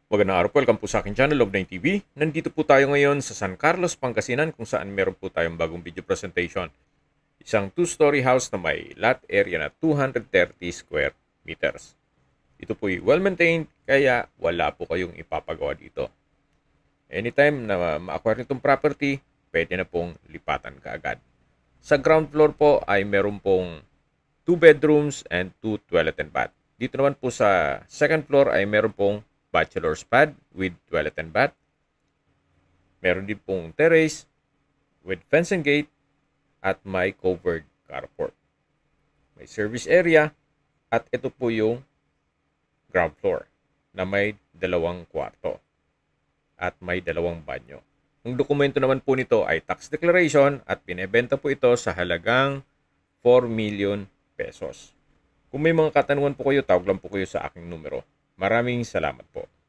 Magandang araw po, welcome po sa aking channel, Log9 TV. Nandito po tayo ngayon sa San Carlos, Pangasinan kung saan meron po tayong bagong video presentation. Isang 2-story house na may lot area na 230 square meters. Ito po ay well-maintained kaya wala po kayong ipapagawa dito. Anytime na ma-acquire nitong property, pwede na pong lipatan kaagad. Sa ground floor po ay meron pong 2 bedrooms and 2 toilet and bath. Dito naman po sa second floor ay meron pong bachelor's pad with toilet and bath. Meron din pong terrace with fence and gate at may covered carport. May service area at ito po yung ground floor na may 2 kwarto at may 2 banyo. Ang dokumento naman po nito ay tax declaration at binebenta po ito sa halagang 4 million pesos. Kung may mga katanungan po kayo, tawag lang po kayo sa aking numero. Maraming salamat po.